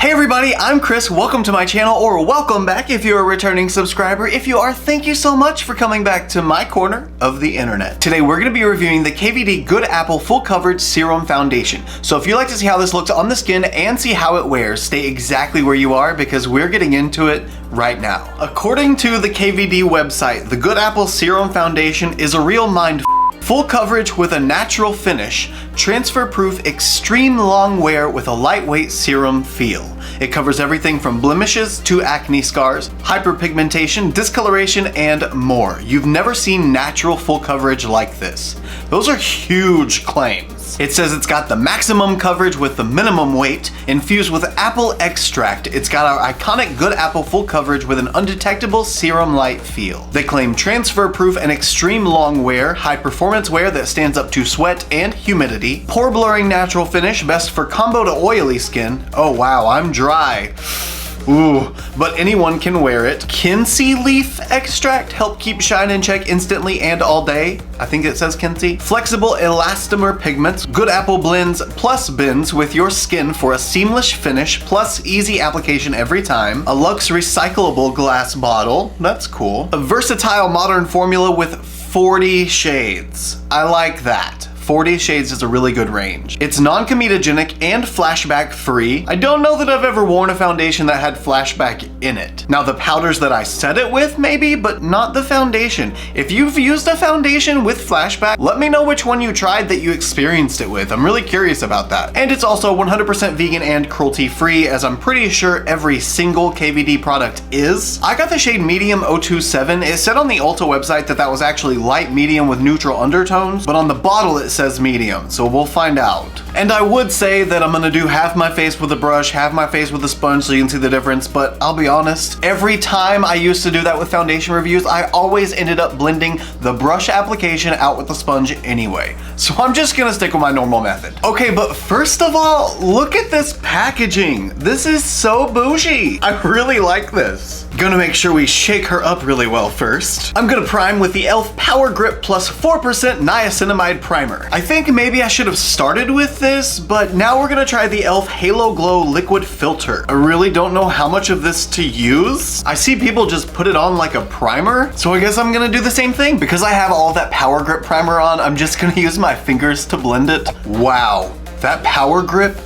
Hey everybody, I'm Chris. Welcome to my channel, or welcome back if you're a returning subscriber. If you are, thank you so much for coming back to my corner of the internet. Today we're going to be reviewing the KVD Good Apple Full Coverage Serum Foundation. So if you'd like to see how this looks on the skin and see how it wears, stay exactly where you are because we're getting into it right now. According to the KVD website, the Good Apple Serum Foundation is a real mind full coverage with a natural finish, transfer-proof extreme long wear with a lightweight serum feel. It covers everything from blemishes to acne scars, hyperpigmentation, discoloration, and more. You've never seen natural full coverage like this. Those are huge claims. It says it's got the maximum coverage with the minimum weight, infused with apple extract. It's got our iconic Good Apple full coverage with an undetectable serum light feel. They claim transfer-proof and extreme long wear, high-performance wear that stands up to sweat and humidity, pore blurring natural finish, best for combo to oily skin. Oh wow, I'm dry. Ooh, but anyone can wear it. Kinsey leaf extract, help keep shine in check instantly and all day. I think it says Kinsey. Flexible elastomer pigments, Good Apple blends plus bends with your skin for a seamless finish plus easy application every time. A luxe recyclable glass bottle, that's cool. A versatile modern formula with 40 shades. I like that. 40 shades is a really good range. It's non-comedogenic and flashback free. I don't know that I've ever worn a foundation that had flashback in it. Now the powders that I set it with maybe, but not the foundation. If you've used a foundation with flashback, let me know which one you tried that you experienced it with. I'm really curious about that. And it's also 100% vegan and cruelty free, as I'm pretty sure every single KVD product is. I got the shade Medium 027. It said on the Ulta website that that was actually light medium with neutral undertones, but on the bottle it says medium, so we'll find out. And I would say that I'm gonna do half my face with a brush, half my face with a sponge so you can see the difference, but I'll be honest, every time I used to do that with foundation reviews, I always ended up blending the brush application out with the sponge anyway. So I'm just gonna stick with my normal method. Okay, but first of all, look at this packaging. This is so bougie. I really like this. Gonna make sure we shake her up really well first. I'm gonna prime with the e.l.f. Power Grip Plus 4% Niacinamide Primer. I think maybe I should have started with this, but now we're gonna try the e.l.f. Halo Glow Liquid Filter. I really don't know how much of this to use. I see people just put it on like a primer, so I guess I'm gonna do the same thing. Because I have all that Power Grip primer on, I'm just gonna use my fingers to blend it. Wow, that Power Grip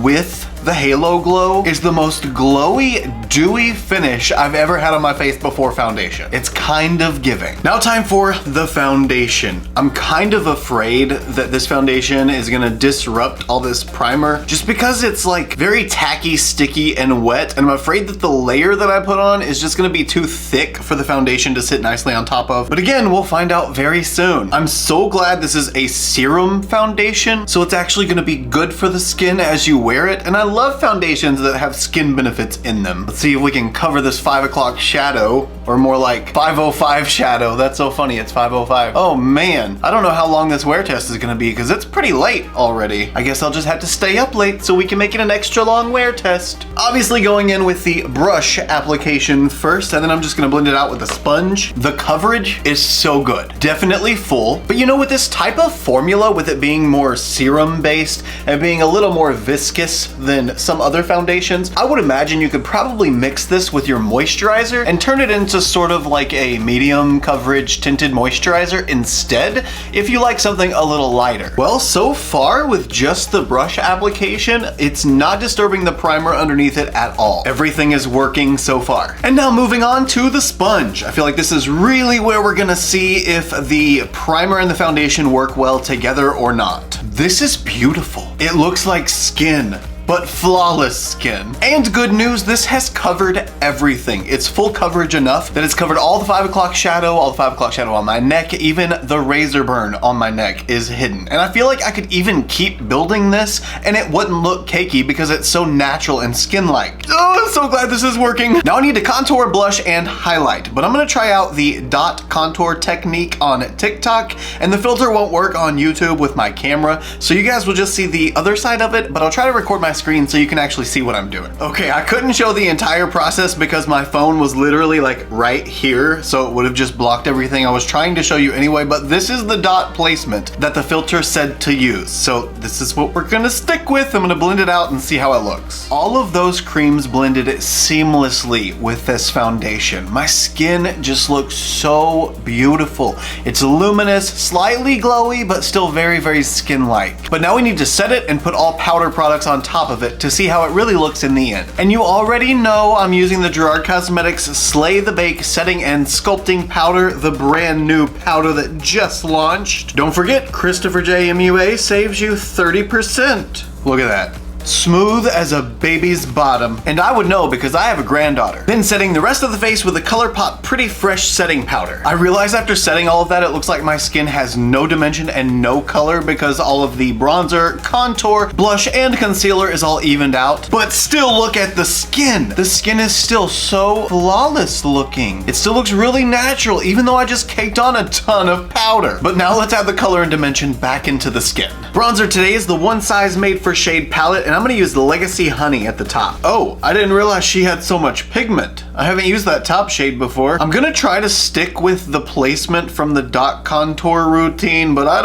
with the Halo Glow is the most glowy, dewy finish I've ever had on my face before foundation. It's kind of giving. Now time for the foundation. I'm kind of afraid that this foundation is gonna disrupt all this primer just because it's like very tacky, sticky, and wet, and I'm afraid that the layer that I put on is just gonna be too thick for the foundation to sit nicely on top of. But again, we'll find out very soon. I'm so glad this is a serum foundation, so it's actually gonna be good for the skin as you wear it, and I love foundations that have skin benefits in them. Let's see if we can cover this 5 o'clock shadow, or more like 5:05 shadow. That's so funny, it's 5:05. Oh man, I don't know how long this wear test is gonna be because it's pretty late already. I guess I'll just have to stay up late so we can make it an extra long wear test. Obviously going in with the brush application first, and then I'm just gonna blend it out with a sponge. The coverage is so good. Definitely full, but you know, with this type of formula, with it being more serum based and being a little more viscous than some other foundations, I would imagine you could probably mix this with your moisturizer and turn it into sort of like a medium coverage tinted moisturizer instead, if you like something a little lighter. Well, so far with just the brush application, it's not disturbing the primer underneath it at all. Everything is working so far. And now moving on to the sponge. I feel like this is really where we're gonna see if the primer and the foundation work well together or not. This is beautiful. It looks like skin, but flawless skin. And good news, this has covered everything. It's full coverage enough that it's covered all the 5 o'clock shadow, all the 5 o'clock shadow on my neck, even the razor burn on my neck is hidden. And I feel like I could even keep building this and it wouldn't look cakey because it's so natural and skin-like. Oh, I'm so glad this is working. Now I need to contour, blush, and highlight, but I'm gonna try out the dot contour technique on TikTok, and the filter won't work on YouTube with my camera, so you guys will just see the other side of it, but I'll try to record myself screen so you can actually see what I'm doing. Okay, I couldn't show the entire process because my phone was literally like right here, so it would have just blocked everything I was trying to show you anyway, but this is the dot placement that the filter said to use. So this is what we're gonna stick with. I'm gonna blend it out and see how it looks. All of those creams blended it seamlessly with this foundation. My skin just looks so beautiful. It's luminous, slightly glowy, but still very, very skin-like. But now we need to set it and put all powder products on top of it to see how it really looks in the end. And you already know I'm using the Gerard Cosmetics Slay the Bake Setting and Sculpting Powder, the brand new powder that just launched. Don't forget, ChristopherJMUA saves you 30%. Look at that. Smooth as a baby's bottom, and I would know because I have a granddaughter. Then setting the rest of the face with the ColourPop Pretty Fresh setting powder. I realize after setting all of that, it looks like my skin has no dimension and no color because all of the bronzer, contour, blush, and concealer is all evened out. But still, look at the skin. The skin is still so flawless looking. It still looks really natural, even though I just caked on a ton of powder. But now let's add the color and dimension back into the skin. Bronzer today is the One Size Made for Shade palette, and I'm gonna use the Legacy Honey at the top. Oh, I didn't realize she had so much pigment. I haven't used that top shade before. I'm gonna try to stick with the placement from the dot contour routine, but I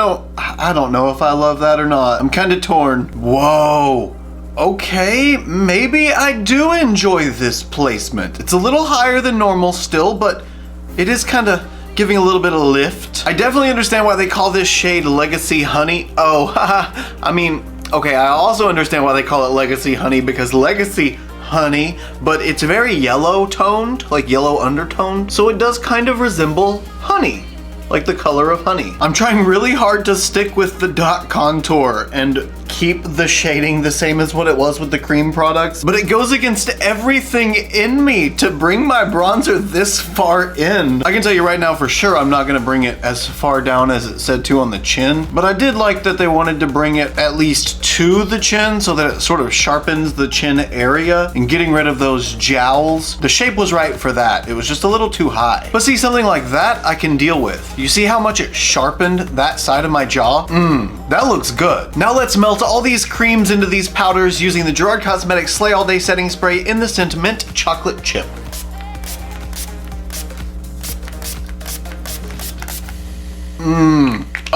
don't know if I love that or not. I'm kind of torn. Whoa. Okay, maybe I do enjoy this placement. It's a little higher than normal still, but it is kind of giving a little bit of lift. I definitely understand why they call this shade Legacy Honey. Oh, haha, I mean, okay, I also understand why they call it Legacy Honey because Legacy Honey, but it's very yellow toned, like yellow undertone, so it does kind of resemble honey, like the color of honey. I'm trying really hard to stick with the dot contour and keep the shading the same as what it was with the cream products, but it goes against everything in me to bring my bronzer this far in. I can tell you right now for sure I'm not gonna bring it as far down as it said to on the chin, but I did like that they wanted to bring it at least to the chin so that it sort of sharpens the chin area and getting rid of those jowls. The shape was right for that. It was just a little too high. But see, something like that I can deal with. You see how much it sharpened that side of my jaw? That looks good. Now let's melt all these creams into these powders using the Gerard Cosmetics Slay All Day Setting Spray in the scent Mint Chocolate Chip.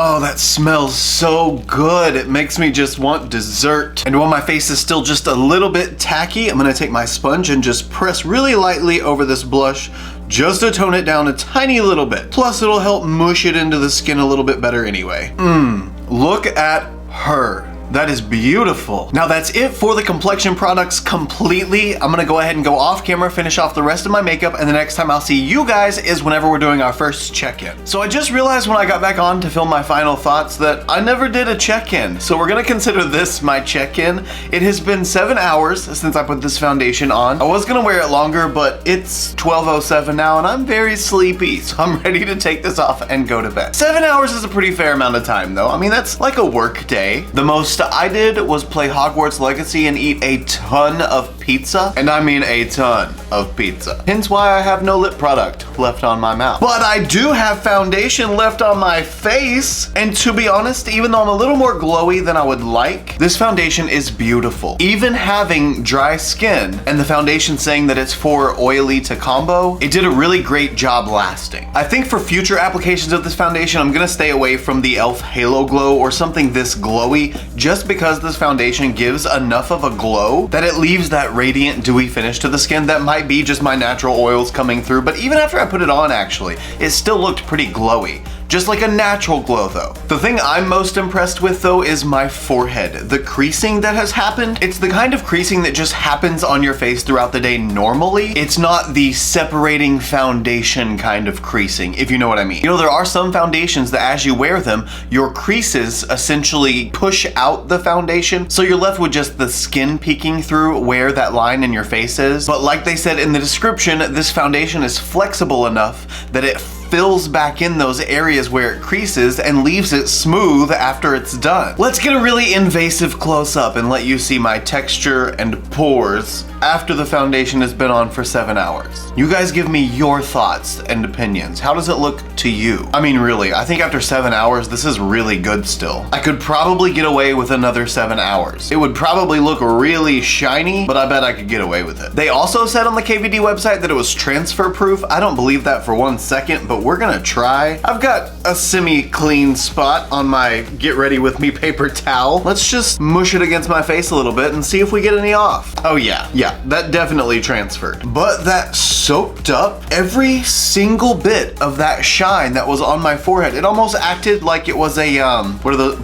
Oh, that smells so good. It makes me just want dessert. And while my face is still just a little bit tacky, I'm gonna take my sponge and just press really lightly over this blush just to tone it down a tiny little bit. Plus, it'll help mush it into the skin a little bit better anyway. Look at her. That is beautiful. Now that's it for the complexion products completely. I'm gonna go ahead and go off camera, finish off the rest of my makeup, and the next time I'll see you guys is whenever we're doing our first check-in. So I just realized when I got back on to film my final thoughts that I never did a check-in. So we're gonna consider this my check-in. It has been 7 hours since I put this foundation on. I was gonna wear it longer, but it's 12:07 now and I'm very sleepy, so I'm ready to take this off and go to bed. 7 hours is a pretty fair amount of time though. I mean, that's like a work day. The most I did was play Hogwarts Legacy and eat a ton of pizza, and I mean a ton of pizza. Hence why I have no lip product left on my mouth. But I do have foundation left on my face, and to be honest, even though I'm a little more glowy than I would like, this foundation is beautiful. Even having dry skin and the foundation saying that it's for oily to combo, it did a really great job lasting. I think for future applications of this foundation, I'm gonna stay away from the e.l.f. Halo Glow or something this glowy, just because this foundation gives enough of a glow that it leaves that radiant dewy finish to the skin that might be just my natural oils coming through. But even after I put it on, actually, it still looked pretty glowy. Just like a natural glow though. The thing I'm most impressed with though is my forehead. The creasing that has happened, it's the kind of creasing that just happens on your face throughout the day normally. It's not the separating foundation kind of creasing, if you know what I mean. You know, there are some foundations that as you wear them, your creases essentially push out the foundation, so you're left with just the skin peeking through where that line in your face is. But like they said in the description, this foundation is flexible enough that it fills back in those areas where it creases and leaves it smooth after it's done. Let's get a really invasive close-up and let you see my texture and pores after the foundation has been on for 7 hours. You guys give me your thoughts and opinions. How does it look to you? I mean, really, I think after 7 hours, this is really good still. I could probably get away with another 7 hours. It would probably look really shiny, but I bet I could get away with it. They also said on the KVD website that it was transfer proof. I don't believe that for 1 second, but we're gonna try. I've got a semi-clean spot on my Get Ready With Me paper towel. Let's just mush it against my face a little bit and see if we get any off. Oh yeah, that definitely transferred. But that soaked up every single bit of that shine that was on my forehead. It almost acted like it was a,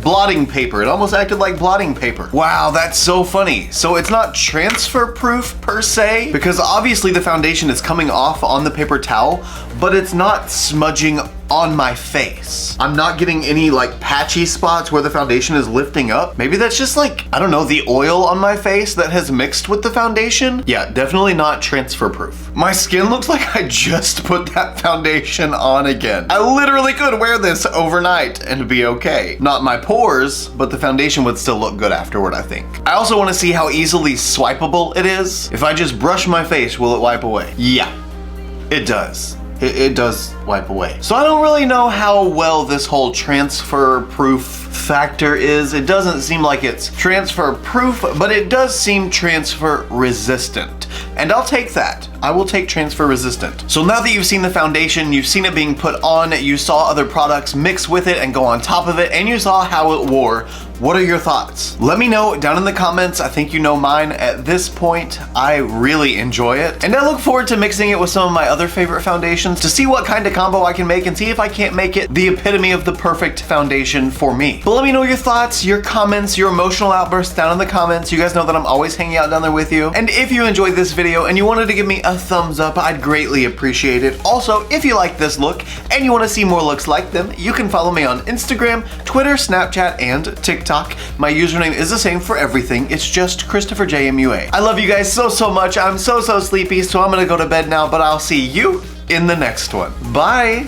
blotting paper. It almost acted like blotting paper. Wow, that's so funny. So it's not transfer proof per se, because obviously the foundation is coming off on the paper towel, but it's not smudging on my face. I'm not getting any like patchy spots where the foundation is lifting up. Maybe that's just like, I don't know, the oil on my face that has mixed with the foundation. Yeah, definitely not transfer proof. My skin looks like I just put that foundation on again. I literally could wear this overnight and be okay. Not my pores, but the foundation would still look good afterward, I think. I also want to see how easily swipeable it is. If I just brush my face, will it wipe away? Yeah, it does. It does wipe away. So I don't really know how well this whole transfer proof factor is. It doesn't seem like it's transfer proof, but it does seem transfer resistant. And I'll take that. I will take transfer resistant. So now that you've seen the foundation, you've seen it being put on, you saw other products mix with it and go on top of it, and you saw how it wore, what are your thoughts? Let me know down in the comments. I think you know mine at this point. I really enjoy it. And I look forward to mixing it with some of my other favorite foundations to see what kind of combo I can make and see if I can't make it the epitome of the perfect foundation for me. But let me know your thoughts, your comments, your emotional outbursts down in the comments. You guys know that I'm always hanging out down there with you. And if you enjoyed this video and you wanted to give me a thumbs up, I'd greatly appreciate it. Also, if you like this look and you want to see more looks like them, you can follow me on Instagram, Twitter, Snapchat, and TikTok. My username is the same for everything. It's just ChristopherJMUA. I love you guys so much. I'm so sleepy, so I'm gonna go to bed now, but I'll see you in the next one. Bye.